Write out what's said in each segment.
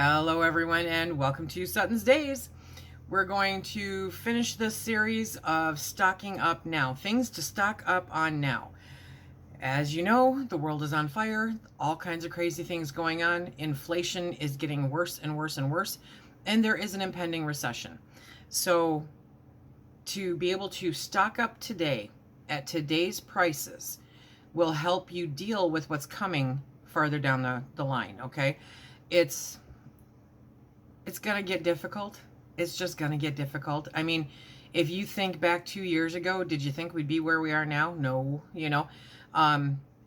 Hello everyone and welcome to SuttonsDaze. We're going to finish this series of stocking up now, things to stock up on now. As you know, the world is on fire, all kinds of crazy things going on. Inflation is getting worse and worse and worse, and there is an impending recession. So to be able to stock up today at today's prices will help you deal with what's coming farther down the line, okay? It's going to get difficult. It's just going to get difficult. I mean, if you think back 2 years ago, did you think we'd be where we are now? No,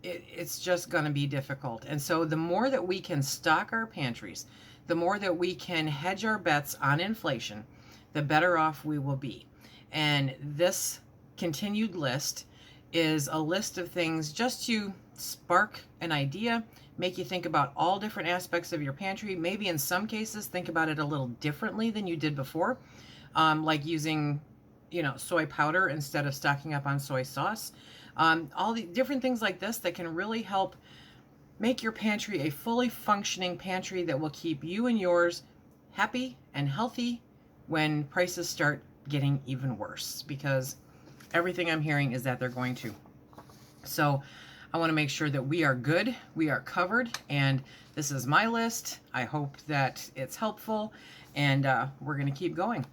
it's just going to be difficult. And so the more that we can stock our pantries, the more that we can hedge our bets on inflation, the better off we will be. And this continued list is a list of things just to spark an idea, make you think about all different aspects of your pantry. Maybe in some cases, think about it a little differently than you did before, like using, soy powder instead of stocking up on soy sauce. All the different things like this that can really help make your pantry a fully functioning pantry that will keep you and yours happy and healthy when prices start getting even worse, because everything I'm hearing is that they're going to. So I want to make sure that we are good, we are covered, and this is my list. I hope that it's helpful, and we're going to keep going.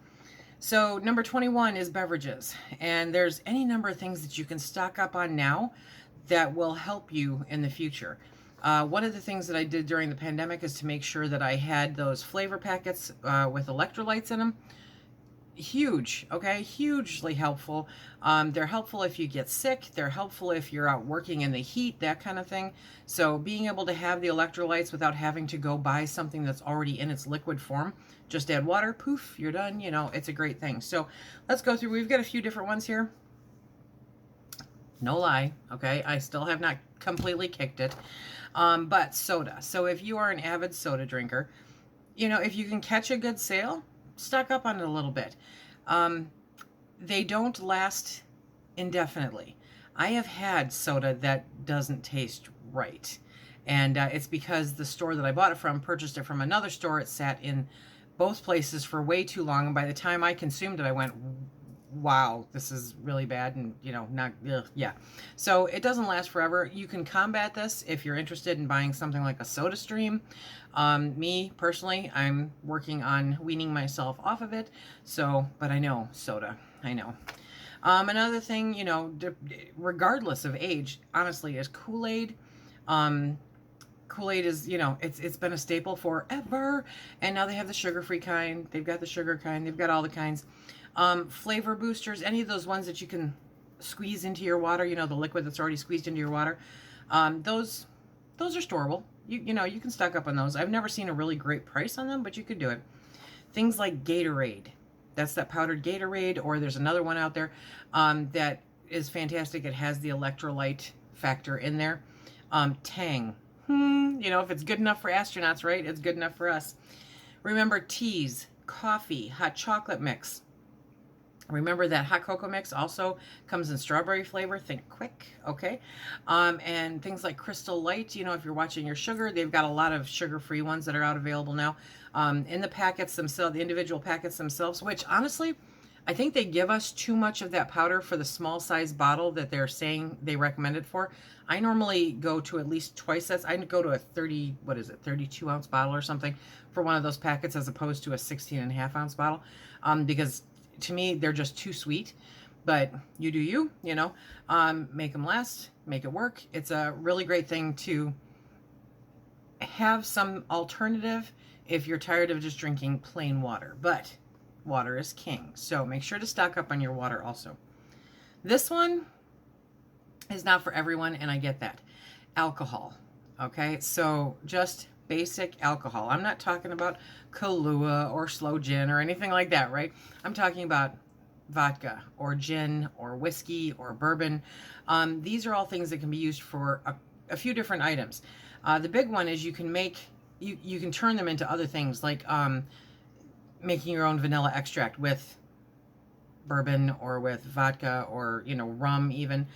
So number 21 is beverages, and there's any number of things that you can stock up on now that will help you in the future. One of the things that I did during the pandemic is to make sure that I had those flavor packets with electrolytes in them. Huge, okay? Hugely helpful. They're helpful if you get sick. They're helpful if you're out working in the heat, that kind of thing. So being able to have the electrolytes without having to go buy something that's already in its liquid form, just add water, poof, you're done. It's a great thing. So let's go through. We've got a few different ones here. No lie, okay? I still have not completely kicked it. But soda. So if you are an avid soda drinker, if you can catch a good sale, stock up on it a little bit. They don't last indefinitely. I have had soda that doesn't taste right. And it's because the store that I bought it from purchased it from another store. It sat in both places for way too long. And by the time I consumed it, I went, wow, this is really bad. And, not, yeah. So it doesn't last forever. You can combat this if you're interested in buying something like a Soda Stream. Me personally, I'm working on weaning myself off of it. So, but I know soda, I know. Another thing, regardless of age, honestly, is KoolAid. KoolAid is, it's been a staple forever. And now they have the sugar-free kind. They've got the sugar kind. They've got all the kinds. Flavor boosters, any of those ones that you can squeeze into your water, the liquid that's already squeezed into your water. Those are storable. You can stock up on those. I've never seen a really great price on them, but you could do it. Things like Gatorade. That's that powdered Gatorade, or there's another one out there that is fantastic. It has the electrolyte factor in there. Tang. If it's good enough for astronauts, right? It's good enough for us. Remember teas, coffee, hot chocolate mix. Remember that hot cocoa mix also comes in strawberry flavor. Think quick, okay? And things like Crystal Light, if you're watching your sugar, they've got a lot of sugar-free ones that are out available now. In the packets themselves, the individual packets themselves, which honestly, I think they give us too much of that powder for the small size bottle that they're saying they recommend it for. I normally go to at least twice that. I go to a 32 ounce bottle or something for one of those packets as opposed to a 16.5 ounce bottle, because to me, they're just too sweet. But you do you, make them last, make it work. It's a really great thing to have some alternative if you're tired of just drinking plain water. But water is king. So make sure to stock up on your water also. This one is not for everyone, and I get that. Alcohol, okay? So just basic alcohol. I'm not talking about Kahlua or slow gin or anything like that, right? I'm talking about vodka or gin or whiskey or bourbon. These are all things that can be used for a few different items. The big one is you can turn them into other things, like making your own vanilla extract with bourbon or with vodka or, rum even.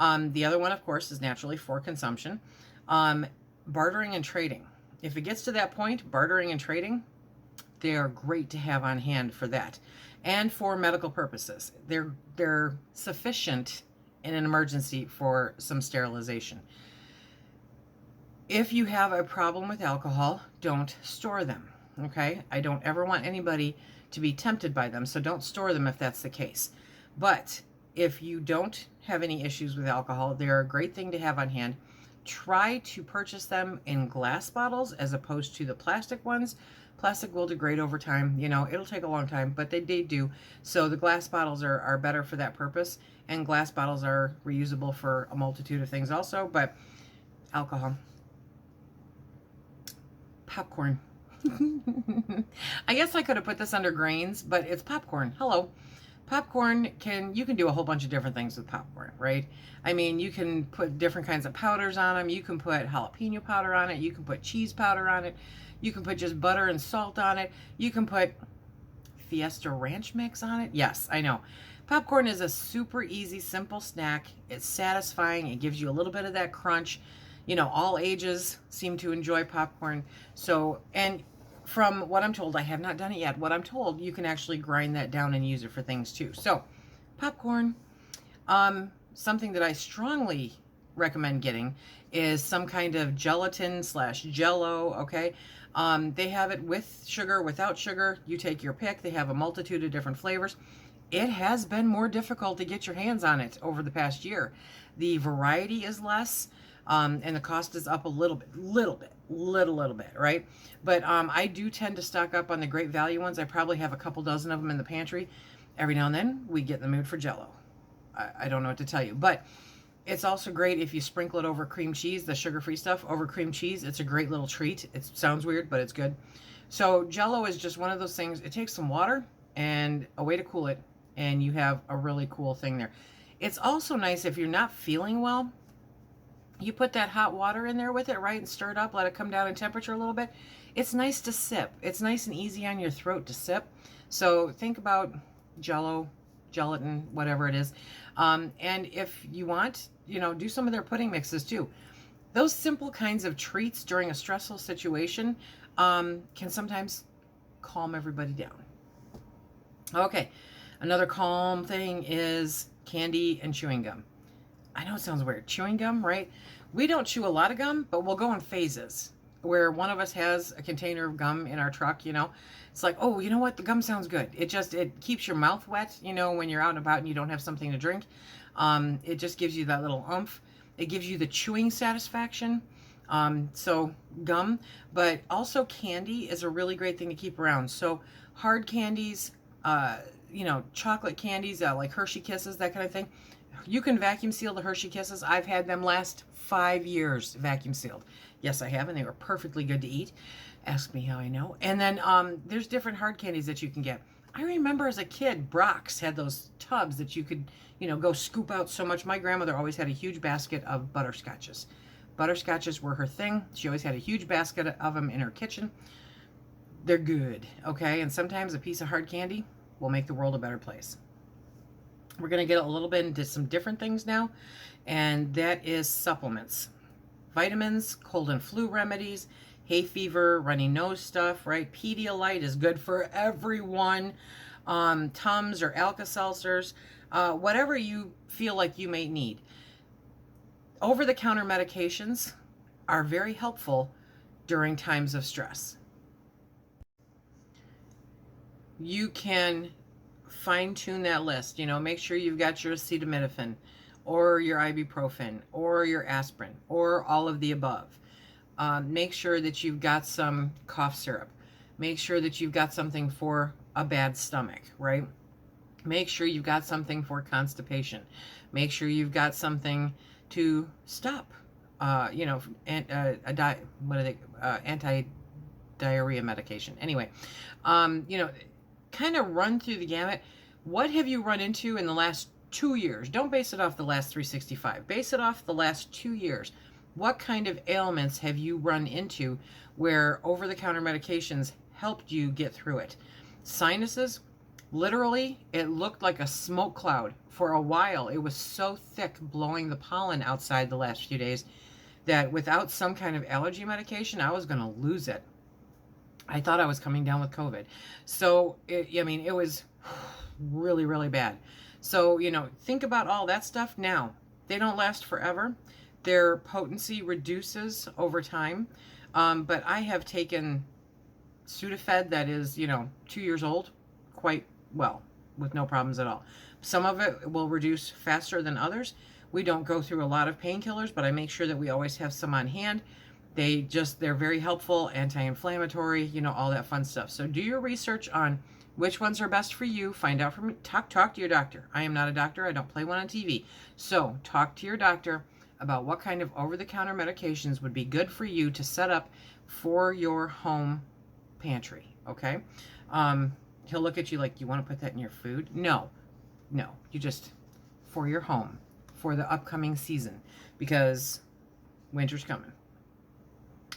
The other one, of course, is naturally for consumption. Bartering and trading if it gets to that point, bartering and trading, they are great to have on hand for that. And for medical purposes. They're sufficient in an emergency for some sterilization. If you have a problem with alcohol, don't store them. Okay? I don't ever want anybody to be tempted by them, so don't store them if that's the case. But if you don't have any issues with alcohol, they're a great thing to have on hand. Try to purchase them in glass bottles as opposed to the plastic ones. Plastic will degrade over time. You know, it'll take a long time, but they do. So the glass bottles are better for that purpose. And glass bottles are reusable for a multitude of things also. But alcohol. Popcorn. I guess I could have put this under grains, but it's popcorn. Hello. Popcorn you can do a whole bunch of different things with popcorn, right? I mean, you can put different kinds of powders on them. You can put jalapeno powder on it. You can put cheese powder on it. You can put just butter and salt on it. You can put Fiesta Ranch mix on it. Yes, I know. Popcorn is a super easy, simple snack. It's satisfying. It gives you a little bit of that crunch. You know, all ages seem to enjoy popcorn. So, and from what I'm told, I have not done it yet. What I'm told, you can actually grind that down and use it for things too. So, popcorn. Something that I strongly recommend getting is some kind of gelatin / JellO. Okay. They have it with sugar, without sugar. You take your pick. They have a multitude of different flavors. It has been more difficult to get your hands on it over the past year. The variety is less, and the cost is up a little bit, right? But I do tend to stock up on the great value ones. I probably have a couple dozen of them in the pantry. Every now and then, we get in the mood for JellO. I don't know what to tell you, but it's also great if you sprinkle it over cream cheese, the sugar-free stuff over cream cheese. It's a great little treat. It sounds weird, but it's good. So JellO is just one of those things. It takes some water and a way to cool it, and you have a really cool thing there. It's also nice if you're not feeling well. You put that hot water in there with it, right, and stir it up, let it come down in temperature a little bit. It's nice to sip. It's nice and easy on your throat to sip. So think about JellO, gelatin, whatever it is. And if you want, you know, do some of their pudding mixes too. Those simple kinds of treats during a stressful situation can sometimes calm everybody down. Okay, another calm thing is candy and chewing gum. I know it sounds weird. Chewing gum, right? We don't chew a lot of gum, but we'll go in phases where one of us has a container of gum in our truck, you know. It's like, oh, you know what? The gum sounds good. It keeps your mouth wet, you know, when you're out and about and you don't have something to drink. It just gives you that little oomph. It gives you the chewing satisfaction. So gum, but also candy is a really great thing to keep around. So hard candies, you know, chocolate candies, like Hershey Kisses, that kind of thing. You can vacuum seal the Hershey Kisses. I've had them last 5 years vacuum sealed. Yes, I have, and they were perfectly good to eat. Ask me how I know. And then there's different hard candies that you can get. I remember as a kid, Brock's had those tubs that you could, you know, go scoop out so much. My grandmother always had a huge basket of butterscotches. Butterscotches were her thing. She always had a huge basket of them in her kitchen. They're good, okay? And sometimes a piece of hard candy will make the world a better place. We're going to get a little bit into some different things now, and that is supplements. Vitamins, cold and flu remedies, hay fever, runny nose stuff, right? Pedialyte is good for everyone. Tums or Alka-Seltzers, whatever you feel like you may need. Over-the-counter medications are very helpful during times of stress. You can fine-tune that list. You know, make sure you've got your acetaminophen or your ibuprofen or your aspirin or all of the above. Make sure that you've got some cough syrup. Make sure that you've got something for a bad stomach, right? Make sure you've got something for constipation. Make sure you've got something to stop, you know, anti-diarrhea medication. Anyway, you know, kind of run through the gamut. What have you run into in the last 2 years? Don't base it off the last 365. Base it off the last 2 years. What kind of ailments have you run into where over-the-counter medications helped you get through it? Sinuses, literally, it looked like a smoke cloud for a while. It was so thick blowing the pollen outside the last few days. that without some kind of allergy medication, I was going to lose it. I thought I was coming down with COVID. So, I mean, it was really, really bad. So, think about all that stuff. Now, they don't last forever. Their potency reduces over time. But I have taken Sudafed that is, 2 years old quite well with no problems at all. Some of it will reduce faster than others. We don't go through a lot of painkillers, but I make sure that we always have some on hand. They're very helpful, anti-inflammatory, all that fun stuff. So do your research on which ones are best for you. Find out from, talk to your doctor. I am not a doctor. I don't play one on TV. So talk to your doctor about what kind of over-the-counter medications would be good for you to set up for your home pantry, okay? He'll look at you like, you want to put that in your food? No, you just, for your home, for the upcoming season, because winter's coming.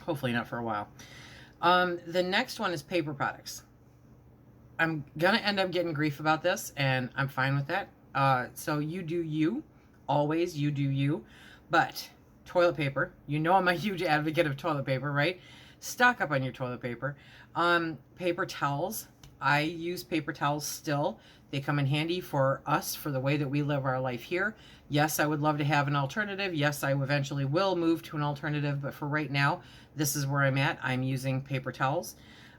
Hopefully not for a while. The next one is paper products. I'm going to end up getting grief about this, and I'm fine with that. So you do you. Always you do you. But toilet paper, I'm a huge advocate of toilet paper, right? Stock up on your toilet paper. Paper towels. I use paper towels still. They come in handy for us, for the way that we live our life here. Yes, I would love to have an alternative. Yes, I eventually will move to an alternative. But for right now, this is where I'm at. I'm using paper towels.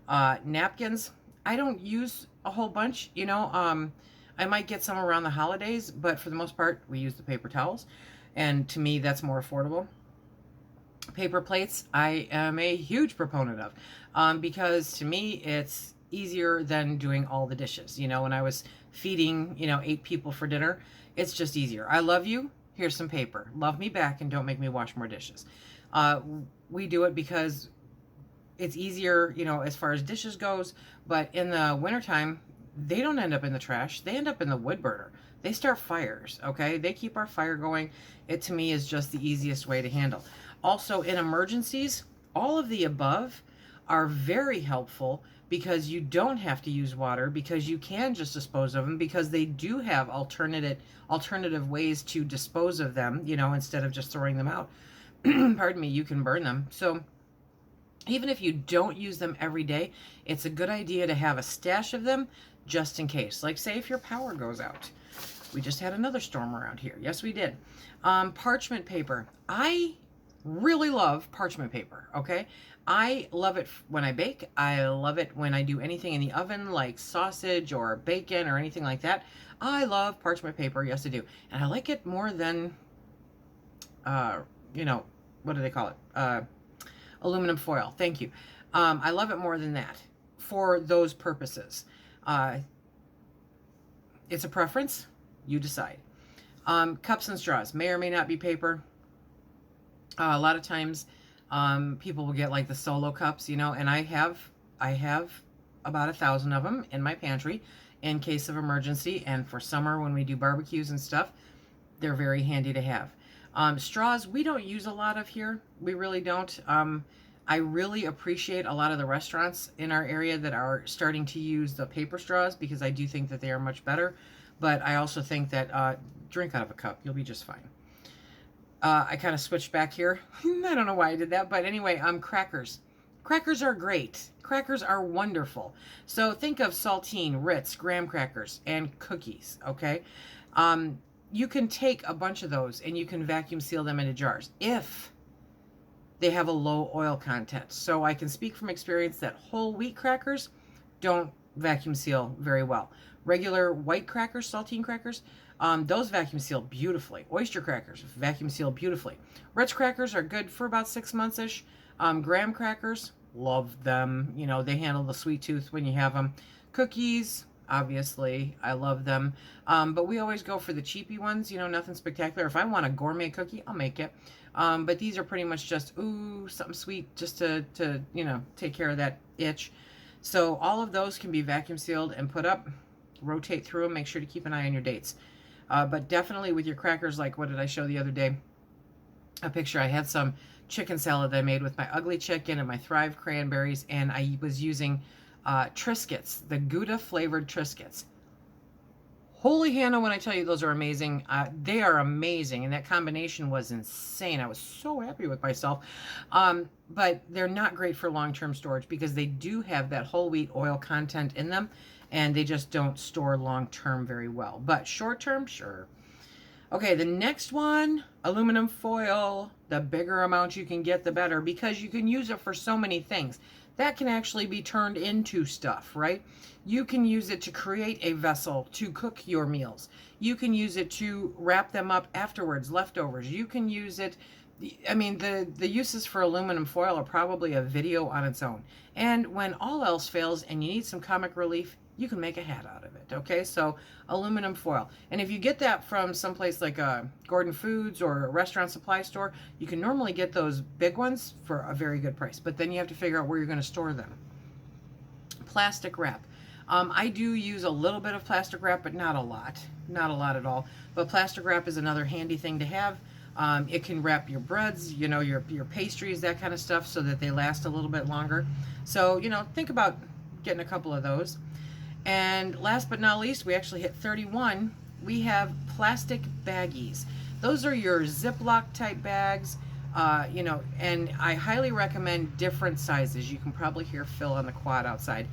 Napkins, I don't use a whole bunch. I might get some around the holidays, but for the most part, we use the paper towels. And to me, that's more affordable. Paper plates, I am a huge proponent of, because to me, it's easier than doing all the dishes. When I was feeding, 8 people for dinner, it's just easier. I love you. Here's some paper. Love me back and don't make me wash more dishes. We do it because it's easier, as far as dishes goes. But in the wintertime, they don't end up in the trash. They end up in the wood burner. They start fires, okay? They keep our fire going. It, to me, is just the easiest way to handle. Also, in emergencies, all of the above are very helpful because you don't have to use water, because you can just dispose of them, because they do have alternative ways to dispose of them, instead of just throwing them out. Pardon me, you can burn them. So even if you don't use them every day, it's a good idea to have a stash of them just in case. Like, say if your power goes out. We just had another storm around here. Yes, we did. Parchment paper. I really love parchment paper, okay? I love it when I bake. I love it when I do anything in the oven, like sausage or bacon or anything like that. I love parchment paper. Yes, I do. And I like it more than, what do they call it? Aluminum foil. Thank you. I love it more than that for those purposes. It's a preference. You decide. Cups and straws may or may not be paper. A lot of times people will get like the solo cups, and I have about 1,000 of them in my pantry in case of emergency, and for summer when we do barbecues and stuff, they're very handy to have. Straws, we don't use a lot of here. We really don't. I really appreciate a lot of the restaurants in our area that are starting to use the paper straws, because I do think that they are much better. But I also think that drink out of a cup. You'll be just fine. I kind of switched back here. I don't know why I did that. But anyway, crackers. Crackers are great. Crackers are wonderful. So think of saltine, Ritz, graham crackers, and cookies, okay? You can take a bunch of those and you can vacuum seal them into jars if they have a low oil content. So I can speak from experience that whole wheat crackers don't vacuum seal very well. Regular white crackers, saltine crackers, those vacuum seal beautifully. Oyster crackers vacuum seal beautifully. Ritz crackers are good for about 6 months-ish. Graham crackers, love them. They handle the sweet tooth when you have them. Cookies, obviously, I love them. But we always go for the cheapy ones, nothing spectacular. If I want a gourmet cookie, I'll make it. But these are pretty much just, something sweet just to take care of that itch. So all of those can be vacuum sealed and put up. Rotate through them. Make sure to keep an eye on your dates. But definitely with your crackers, like what did I show the other day? A picture. I had some chicken salad that I made with my ugly chicken and my Thrive cranberries, and I was using Triscuits, the Gouda flavored Triscuits. Holy Hannah, when I tell you those are amazing, they are amazing. And that combination was insane. I was so happy with myself. But they're not great for long-term storage because they do have that whole wheat oil content in them, and they just don't store long-term very well. But short-term, sure. Okay, the next one, aluminum foil. The bigger amount you can get, the better, because you can use it for so many things. That can actually be turned into stuff, right? You can use it to create a vessel to cook your meals. You can use it to wrap them up afterwards, leftovers. You can use it, I mean, the uses for aluminum foil are probably a video on its own. And when all else fails and you need some comic relief, you can make a hat out of it, okay? So aluminum foil. And if you get that from someplace like Gordon Foods or a restaurant supply store, you can normally get those big ones for a very good price. But then you have to figure out where you're going to store them. Plastic wrap. I do use a little bit of plastic wrap, but not a lot. Not a lot at all. But plastic wrap is another handy thing to have. It can wrap your breads, you know, your pastries, that kind of stuff, so that they last a little bit longer. So, you know, think about getting a couple of those. And last but not least, we actually hit 31. We have plastic baggies. Those are your Ziploc type bags, you know, and I highly recommend different sizes. You can probably hear Phil on the quad outside.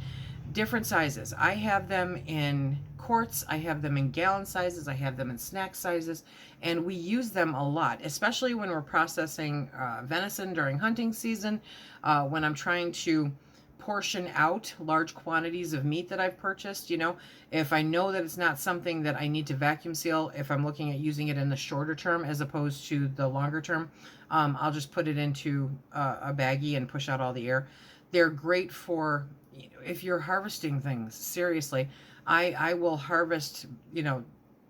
Different sizes. I have them in quarts, I have them in gallon sizes, I have them in snack sizes, and we use them a lot, especially when we're processing venison during hunting season, when I'm trying to portion out large quantities of meat that I've purchased. You know, if I know that it's not something that I need to vacuum seal, if I'm looking at using it in the shorter term as opposed to the longer term, I'll just put it into a baggie and push out all the air. They're great for, you know, if you're harvesting things. Seriously, I will harvest, you know,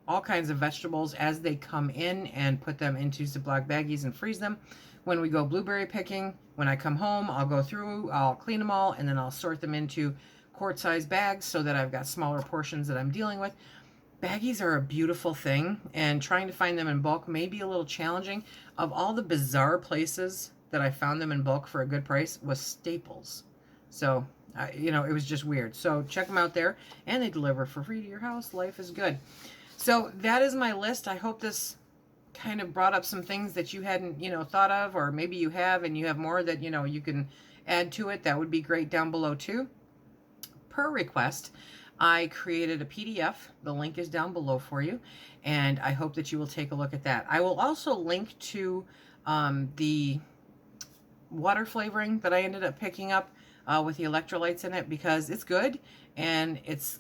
all kinds of vegetables as they come in and put them into Ziploc baggies and freeze them. When we go blueberry picking, when I come home, I'll go through, I'll clean them all, and then I'll sort them into quart-sized bags so that I've got smaller portions that I'm dealing with. Baggies are a beautiful thing, and trying to find them in bulk may be a little challenging. Of all the bizarre places that I found them in bulk for a good price was Staples. So, you know, it was just weird. So check them out there, and they deliver for free to your house. Life is good. So that is my list. I hope this kind of brought up some things that you hadn't, you know, thought of, or maybe you have and you have more that, you know, you can add to it. That would be great down below too. Per request, I created a PDF. The link is down below for you, and I hope that you will take a look at that. I will also link to the water flavoring that I ended up picking up with the electrolytes in it, because it's good, and it's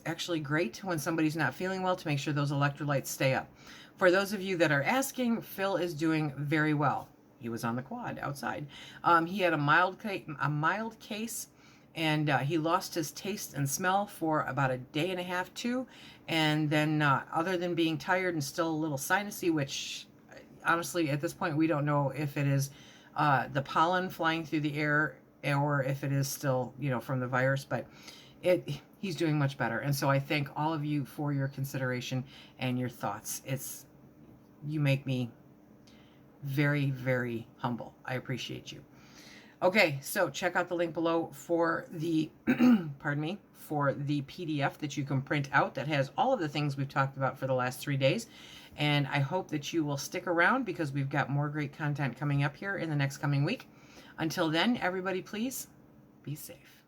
actually great when somebody's not feeling well to make sure those electrolytes stay up. For those of you that are asking, Phil is doing very well. He was on the quad outside. He had a mild case, and he lost his taste and smell for about a day and a half too. And then other than being tired and still a little sinusy, which honestly at this point we don't know if it is the pollen flying through the air or if it is still, you know, from the virus, but he's doing much better. And so I thank all of you for your consideration and your thoughts. You make me very, very humble. I appreciate you. Okay, so check out the link below for the, pardon me, for the PDF that you can print out that has all of the things we've talked about for the last 3 days. And I hope that you will stick around, because we've got more great content coming up here in the next coming week. Until then, everybody, please be safe.